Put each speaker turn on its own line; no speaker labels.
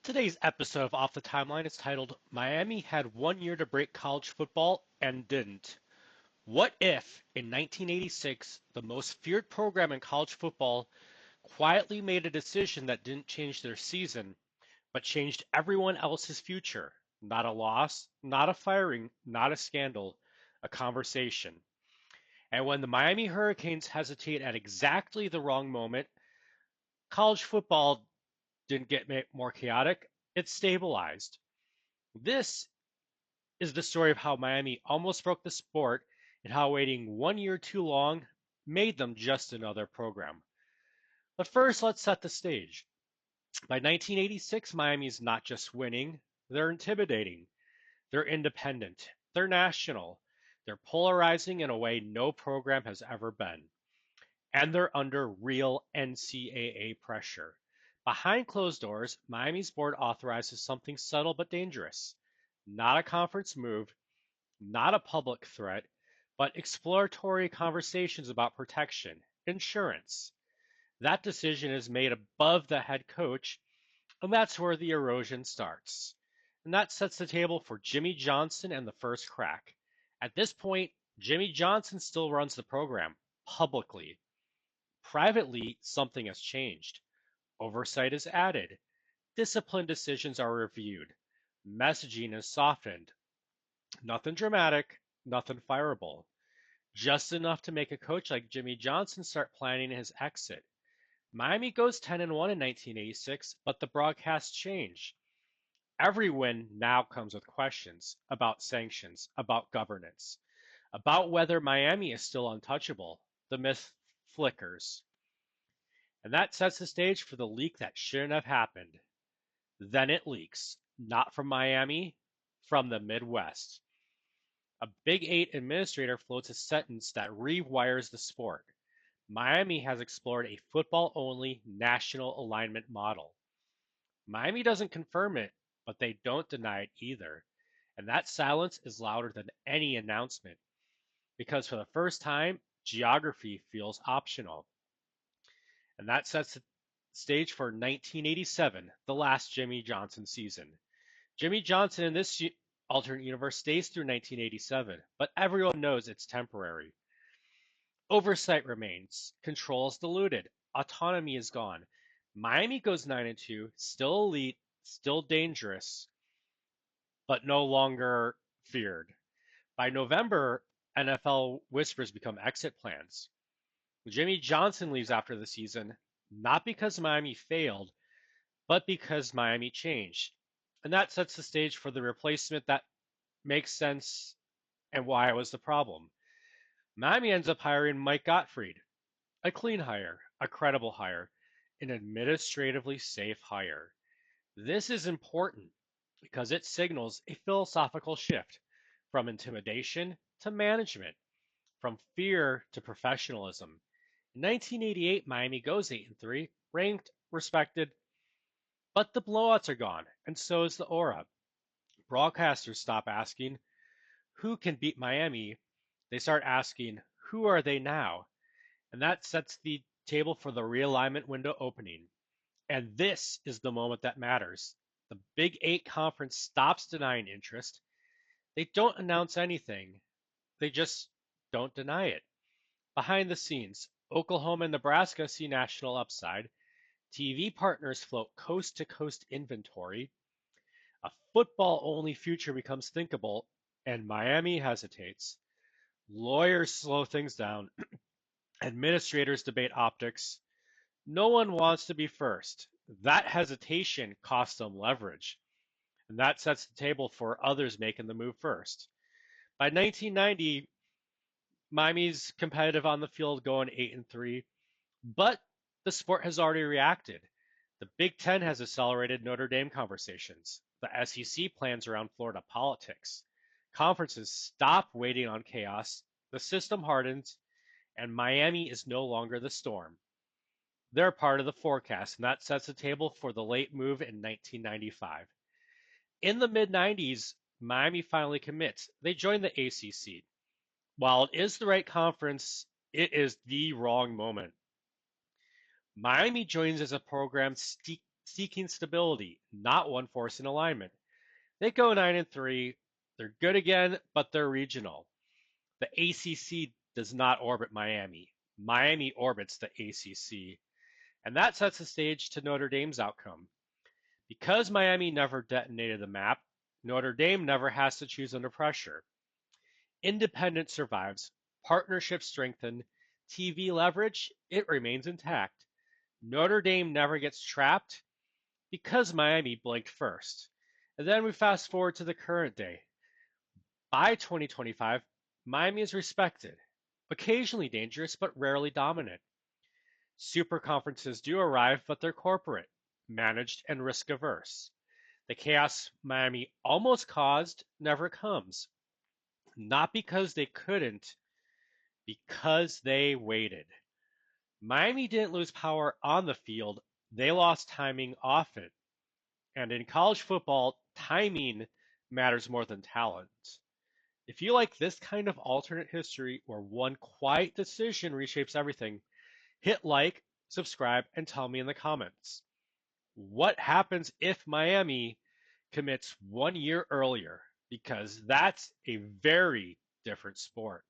Today's episode of Off the Timeline is titled Miami Had 1 Year to Break College Football and Didn't. What if, in 1986, the most feared program in college football quietly made a decision that didn't change their season, but changed everyone else's future? Not a loss, not a firing, not a scandal, a conversation. And when the Miami Hurricanes hesitate at exactly the wrong moment, college football didn't get more chaotic, it stabilized. This is the story of how Miami almost broke the sport and how waiting 1 year too long made them just another program. But first, let's set the stage. By 1986, Miami's not just winning, they're intimidating, they're independent, they're national, they're polarizing in a way no program has ever been, and they're under real NCAA pressure. Behind closed doors, Miami's board authorizes something subtle but dangerous. Not a conference move, not a public threat, but exploratory conversations about protection, insurance. That decision is made above the head coach, and that's where the erosion starts. And that sets the table for Jimmy Johnson and the first crack. At this point, Jimmy Johnson still runs the program publicly. Privately, something has changed. Oversight is added. Discipline decisions are reviewed. Messaging is softened. Nothing dramatic, nothing fireable. Just enough to make a coach like Jimmy Johnson start planning his exit. Miami goes 10-1 in 1986, but the broadcasts change. Every win now comes with questions about sanctions, about governance, about whether Miami is still untouchable. The myth flickers. And that sets the stage for the leak that shouldn't have happened. Then it leaks, not from Miami, from the Midwest. A Big Eight administrator floats a sentence that rewires the sport. Miami has explored a football-only national alignment model. Miami doesn't confirm it, but they don't deny it either. And that silence is louder than any announcement, because for the first time, geography feels optional. And that sets the stage for 1987, the last Jimmy Johnson season. Jimmy Johnson in this alternate universe stays through 1987, but everyone knows it's temporary. Oversight remains, control is diluted, autonomy is gone. Miami goes 9-2, still elite, still dangerous, but no longer feared. By November, NFL whispers become exit plans. Jimmy Johnson leaves after the season, not because Miami failed, but because Miami changed. And that sets the stage for the replacement that makes sense and why it was the problem. Miami ends up hiring Mike Gottfried, a clean hire, a credible hire, an administratively safe hire. This is important because it signals a philosophical shift from intimidation to management, from fear to professionalism. In 1988, Miami goes 8-3, ranked, respected, but the blowouts are gone, and so is the aura. Broadcasters stop asking, who can beat Miami? They start asking, who are they now? And that sets the table for the realignment window opening. And this is the moment that matters. The Big Eight conference stops denying interest. They don't announce anything. They just don't deny it. Behind the scenes, Oklahoma and Nebraska see national upside. TV partners float coast to coast inventory. A football only future becomes thinkable, and Miami hesitates. Lawyers slow things down. Administrators debate optics. No one wants to be first. That hesitation costs them leverage, and that sets the table for others making the move first. By 1990, Miami's competitive on the field going 8-3, but the sport has already reacted. The Big Ten has accelerated Notre Dame conversations. The SEC plans around Florida politics. Conferences stop waiting on chaos. The system hardens, and Miami is no longer the storm. They're part of the forecast, and that sets the table for the late move in 1995. In the mid-90s, Miami finally commits. They join the ACC. While it is the right conference, it is the wrong moment. Miami joins as a program seeking stability, not one force in alignment. They go 9-3. They're good again, but they're regional. The ACC does not orbit Miami. Miami orbits the ACC, and that sets the stage to Notre Dame's outcome. Because Miami never detonated the map, Notre Dame never has to choose under pressure. Independence survives, partnerships strengthen, TV leverage, it remains intact. Notre Dame never gets trapped because Miami blinked first. And then we fast forward to the current day. By 2025, Miami is respected, occasionally dangerous, but rarely dominant. Super conferences do arrive, but they're corporate, managed, and risk averse. The chaos Miami almost caused never comes. Not because they couldn't, because they waited. Miami didn't lose power on the field, they lost timing off it. And in college football, timing matters more than talent. If you like this kind of alternate history where one quiet decision reshapes everything, hit like, subscribe, and tell me in the comments. What happens if Miami commits 1 year earlier? Because that's a very different sport.